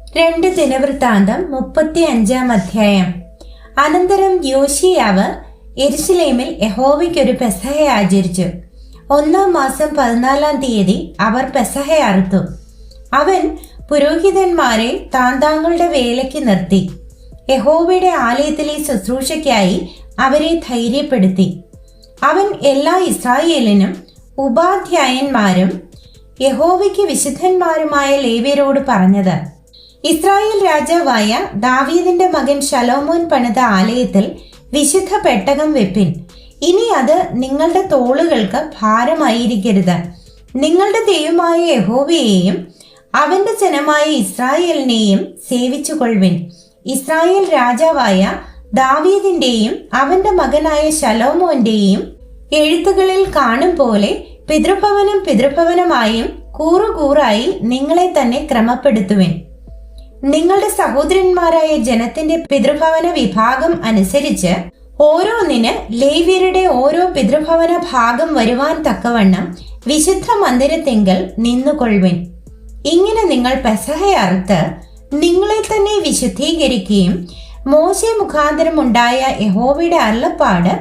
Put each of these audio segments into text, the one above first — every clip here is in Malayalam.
2 ദിനവൃത്താന്തം 35 അധ്യായം. അനന്തരം യോശിയാവ് യെരുശലേമിൽ യഹോവയ്ക്കൊരു പെസഹ ആചരിച്ചു. 1-ാം മാസം 14-ാം തീയതി അവർ പെസഹ അറുത്തു. അവൻ പുരോഹിതന്മാരെ താന്താങ്ങളുടെ വേലയ്ക്ക് നിർത്തി. യഹോവയുടെ ആലയത്തിലെ ശുശ്രൂഷയ്ക്കായി അവരെ ധൈര്യപ്പെടുത്തി. അവൻ എല്ലാ ഇസ്രായേലിനും ഉപാധ്യായന്മാരും യഹോവയ്ക്ക് വിശുദ്ധന്മാരുമായ ലേവ്യരോട് പറഞ്ഞത്: ഇസ്രായേൽ രാജാവായ ദാവീദിന്റെ മകൻ ശലോമോൻ പണിത ആലയത്തിൽ വിശുദ്ധ പെട്ടകം വെപ്പിൻ. ഇനി അത് നിങ്ങളുടെ തോളുകൾക്ക് ഭാരമായിരിക്കരുത്. നിങ്ങളുടെ ദൈവമായ യഹോവയെയും അവന്റെ ജനമായ ഇസ്രായേലിനെയും സേവിച്ചുകൊള്ളുവിൻ. ഇസ്രായേൽ രാജാവായ ദാവീദിന്റെയും അവന്റെ മകനായ ശലോമോന്റെയും എഴുത്തുകളിൽ കാണും പോലെ പിതൃഭവനമായും കൂറുകൂറായി നിങ്ങളെ തന്നെ ക്രമപ്പെടുത്തുവിൻ. നിങ്ങളുടെ സഹോദരന്മാരായ ജനത്തിന്റെ പിതൃഭവന വിഭാഗം അനുസരിച്ച് ഓരോന്നിന് ലേവ്യരുടെ ഓരോ പിതൃഭവന ഭാഗം വരുവാൻ തക്കവണ്ണം വിശുദ്ധ മന്ദിരത്തിങ്കൽ നിന്നുകൊള്ളുവിൻ. ഇങ്ങനെ നിങ്ങൾ പെസഹ അറുത്ത് നിങ്ങളെ തന്നെ വിശുദ്ധീകരിക്കുകയും മോശെ മുഖാന്തരം ഉണ്ടായ യഹോവയുടെ അരുളപ്പാട്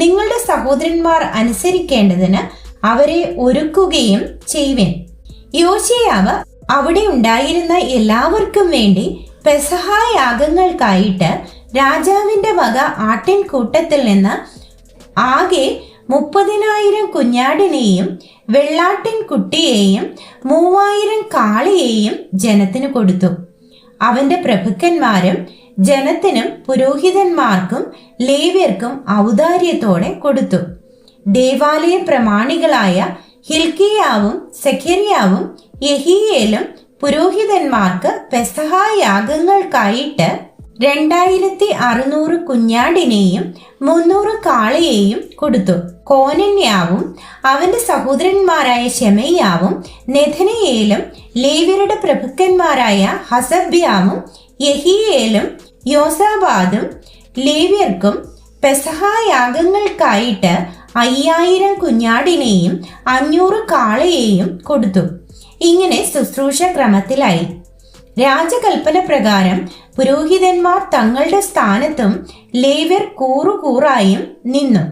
നിങ്ങളുടെ സഹോദരന്മാർ അനുസരിക്കേണ്ടതിന് അവരെ ഒരുക്കുകയും ചെയ്യുവിൻ. യോശിയാവ് അവിടെ ഉണ്ടായിരുന്ന എല്ലാവർക്കും വേണ്ടി പെസഹ യാഗങ്ങൾക്കായിട്ട് രാജാവിന്റെ വക ആട്ടിൻകൂട്ടത്തിൽ നിന്ന് ആകെ 30,000 കുഞ്ഞാടിനെയും വെള്ളാട്ടിൻ കുട്ടിയെയും 3,000 കാളയെയും ജനത്തിന് കൊടുത്തു. അവന്റെ പ്രഭുക്കന്മാരും ജനത്തിനും പുരോഹിതന്മാർക്കും ലേവ്യർക്കും ഔദാര്യത്തോടെ കൊടുത്തു. ദേവാലയ പ്രമാണികളായ ഹിൽക്കിയാവും സെഖര്യാവും യെഹീയേലും പുരോഹിതന്മാർക്ക് പെസഹ യാഗങ്ങൾക്കായിട്ട് 2,600 കുഞ്ഞാടിനെയും 300 കാളയെയും കൊടുത്തു. കോനന്യാവും അവന്റെ സഹോദരന്മാരായ ശെമയ്യാവും നെഥനയേലും ലേവ്യരുടെ പ്രഭുക്കന്മാരായ ഹസബ്യാവും യെഹീയേലും യോസാബാദും ലേവ്യർക്കും പെസഹ യാഗങ്ങൾക്കായിട്ട് 5,000 കുഞ്ഞാടിനെയും 500 കാളയെയും കൊടുത്തു. ഇങ്ങനെ ശുശ്രൂഷ ക്രമത്തിലായി. രാജകൽപ്പന പ്രകാരം പുരോഹിതന്മാർ തങ്ങളുടെ സ്ഥാനത്തും ലേവ്യർ കൂറുകൂറായും നിന്നു.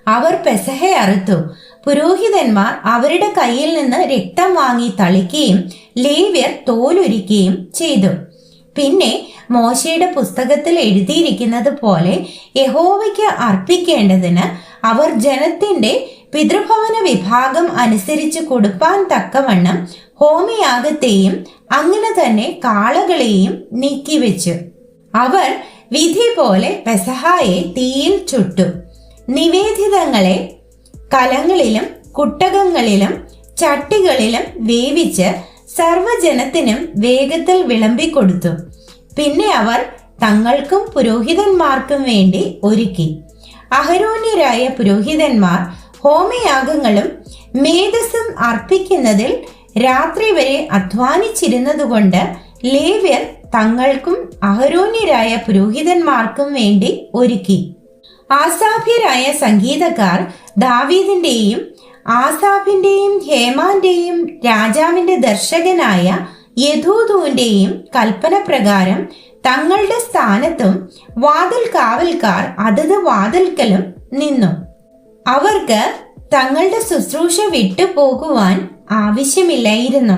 അവർ പെസഹ അറുത്തു. പുരോഹിതന്മാർ അവരുടെ കയ്യിൽ നിന്ന് രക്തം വാങ്ങി തളിക്കുകയും ലേവ്യർ തോലുരിക്കുകയും ചെയ്തു. പിന്നെ മോശയുടെ പുസ്തകത്തിൽ എഴുതിയിരിക്കുന്നത് പോലെ യഹോവയ്ക്ക് അർപ്പിക്കേണ്ടതിന് അവർ ജനത്തിന്റെ പിതൃഭവന വിഭാഗം അനുസരിച്ച് കൊടുപ്പാൻ തക്കവണ്ണം ഹോമയാഗത്തെയും അങ്ങനെ തന്നെ കാളകളെയും നീക്കിവെച്ചു. അവർ വിധി പോലെ പെസഹായെ തീയിൽ ചുട്ടു. നിവേദിതങ്ങളെ കലങ്ങളിലും കുട്ടകങ്ങളിലും ചട്ടികളിലും വേവിച്ച് സർവ്വജനത്തിനും വേഗത്തിൽ വിളമ്പിക്കൊടുത്തു. പിന്നെ അവർ തങ്ങൾക്കും പുരോഹിതന്മാർക്കും വേണ്ടി ഒരുക്കി. അഹരോന്യരായ പുരോഹിതന്മാർ ഹോമയാഗങ്ങളും മേധസ്സും അർപ്പിക്കുന്നതിൽ രാത്രി വരെ അധ്വാനിച്ചിരുന്നതുകൊണ്ട് ലേവ്യർ തങ്ങൾക്കും അഹരോന്യരായ പുരോഹിതന്മാർക്കും വേണ്ടി ഒരുക്കി. ആസാഫ്യരായ സംഗീതക്കാർ ദാവീദിന്റെയും ആസാഫിന്റെയും ഹേമാന്റെയും രാജാവിന്റെ ദർശകനായ യദൂഥൂന്റെയും കൽപ്പന പ്രകാരം തങ്ങളുടെ സ്ഥാനത്തും വാതിൽ കാവൽക്കാർ അതത് വാതിൽക്കലും നിന്നു. അവർക്ക് തങ്ങളുടെ ശുശ്രൂഷ വിട്ടുപോകുവാൻ ആവശ്യമില്ലായിരുന്നു.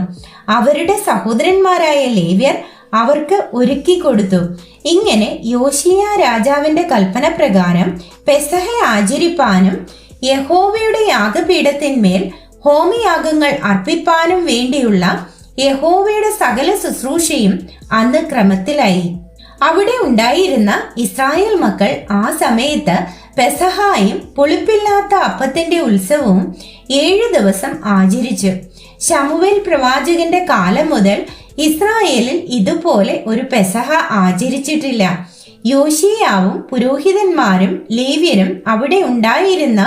അവരുടെ സഹോദരന്മാരായ ലേവ്യർ അവർക്ക് ഒരുക്കി കൊടുത്തു. ഇങ്ങനെ യോശിയ രാജാവിന്റെ കൽപ്പന പ്രകാരം പെസഹ ആചരിപ്പാനും യഹോവയുടെ യാഗപീഠത്തിന്മേൽ ഹോമയാഗങ്ങൾ അർപ്പിപ്പാനും വേണ്ടിയുള്ള യഹോവയുടെ സകല ശുശ്രൂഷയും അന്ന് ക്രമത്തിലായി. അവിടെ ഉണ്ടായിരുന്ന ഇസ്രായേൽ മക്കൾ ആ സമയത്ത് പെസഹായും പുളിപ്പില്ലാത്ത അപ്പത്തിന്റെ ഉത്സവവും 7 ദിവസം ആചരിച്ചു. ശമൂവേൽ പ്രവാചകന്റെ കാലം മുതൽ ഇസ്രായേലിൽ ഇതുപോലെ ഒരു പെസഹ ആചരിച്ചിട്ടില്ല. യോശിയാവും പുരോഹിതന്മാരും ലേവ്യരും അവിടെ ഉണ്ടായിരുന്ന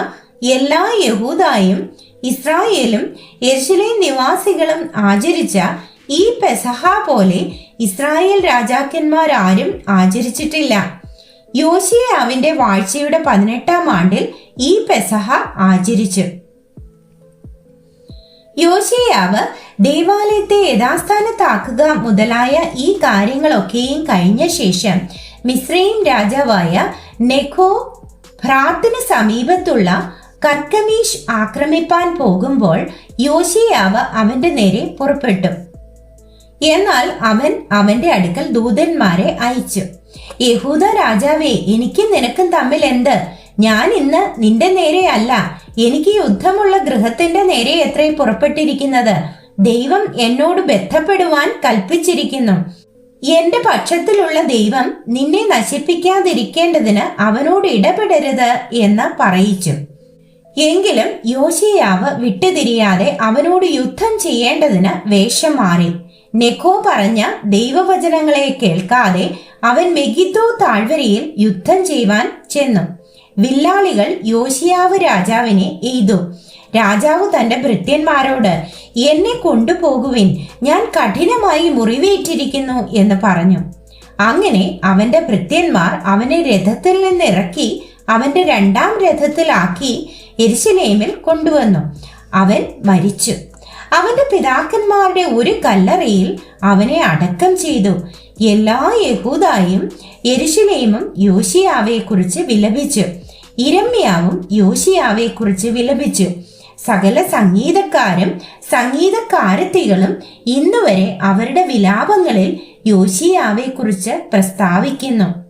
എല്ലാ യഹൂദായും ഇസ്രായേലും യെരുശലേം നിവാസികളും ആചരിച്ച ഈ പെസഹ പോലെ ഇസ്രായേൽ രാജാക്കന്മാരാരും ആചരിച്ചിട്ടില്ല. യോശിയാവിന്റെ വാഴ്ചയുടെ 18-ാം ആണ്ടിൽ ഈ പെസഹ ആചരിച്ചു. യോശിയാവ് ദേവാലയത്തെ യഥാസ്ഥാനത്താക്കുക മുതലായ ഈ കാര്യങ്ങളൊക്കെയും കഴിഞ്ഞ ശേഷം മിസ്രയീം രാജാവായ നെഖോ ഭ്രാത്തിന് സമീപത്തുള്ള കർക്കമീഷ് ആക്രമിപ്പാൻ പോകുമ്പോൾ യോശിയാവ് അവന്റെ നേരെ പുറപ്പെട്ടു. എന്നാൽ അവൻ അവന്റെ അടുക്കൽ ദൂതന്മാരെ അയച്ചു. യഹൂദ രാജാവേ, എനിക്കും നിനക്കും തമ്മിൽ എന്ത്? ഞാൻ ഇന്ന് നിന്റെ നേരെ അല്ല, എനിക്ക് യുദ്ധമുള്ള ഗൃഹത്തിന്റെ നേരെ എത്രേ പുറപ്പെട്ടിരിക്കുന്നത്. ദൈവം എന്നോട് ബന്ധപ്പെടുവാൻ കൽപ്പിച്ചിരിക്കുന്നു. എന്റെ പക്ഷത്തിലുള്ള ദൈവം നിന്നെ നശിപ്പിക്കാതിരിക്കേണ്ടതിന് അവനോട് ഇടപെടരുത് എന്ന് പറയിച്ചു. എങ്കിലും യോശിയാവ് വിട്ടുതിരിയാതെ അവനോട് യുദ്ധം ചെയ്യേണ്ടതിന് വേഷം മാറി. നെഖോ പറഞ്ഞ ദൈവവചനങ്ങളെ കേൾക്കാതെ അവൻ മെഗിദ്ദോ താഴ്വരയിൽ യുദ്ധം ചെയ്യുവാൻ ചെന്നു. വില്ലാളികൾ യോശിയാവ് രാജാവിനെ എയ്തു. രാജാവ് തന്റെ ഭൃത്യന്മാരോട്, എന്നെ കൊണ്ടുപോകുവിൻ, ഞാൻ കഠിനമായി മുറിവേറ്റിരിക്കുന്നു എന്ന് പറഞ്ഞു. അങ്ങനെ അവന്റെ ഭൃത്യന്മാർ അവനെ രഥത്തിൽ നിന്ന് ഇറക്കി അവന്റെ രണ്ടാം രഥത്തിലാക്കി യെരുശലേമിൽ കൊണ്ടുവന്നു. അവൻ മരിച്ചു. അവന്റെ പിതാക്കന്മാരുടെ ഒരു കല്ലറയിൽ അവനെ അടക്കം ചെയ്തു. എല്ലാ യഹൂദായും യെരുശലേമും യോശിയാവെ കുറിച്ച് വിലപിച്ചു. യിരെമ്യാവും യോശിയാവെ കുറിച്ച് വിലപിച്ചു. സകല സംഗീതക്കാരും സംഗീതക്കാരത്തികളും ഇന്നുവരെ അവരുടെ വിലാപങ്ങളിൽ യോശിയാവെ കുറിച്ച് പ്രസ്താവിക്കുന്നു.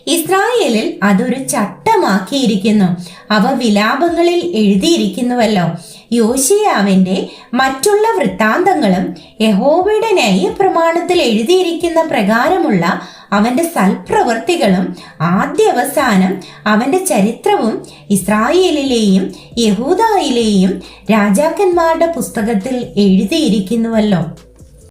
ഇസ്രായേലിൽ അതൊരു ചട്ടമാക്കിയിരിക്കുന്നു. അവ വിലാപങ്ങളിൽ എഴുതിയിരിക്കുന്നുവല്ലോ. യോശിയാവിന്റെ മറ്റുള്ള വൃത്താന്തങ്ങളും യഹോവയുടെ ന്യായപ്രമാണത്തിൽ എഴുതിയിരിക്കുന്ന പ്രകാരമുള്ള അവന്റെ സൽപ്രവൃത്തികളും ആദ്യവസാനം അവന്റെ ചരിത്രവും ഇസ്രായേലിലെയും യഹൂദായിലെയും രാജാക്കന്മാരുടെ പുസ്തകത്തിൽ എഴുതിയിരിക്കുന്നുവല്ലോ.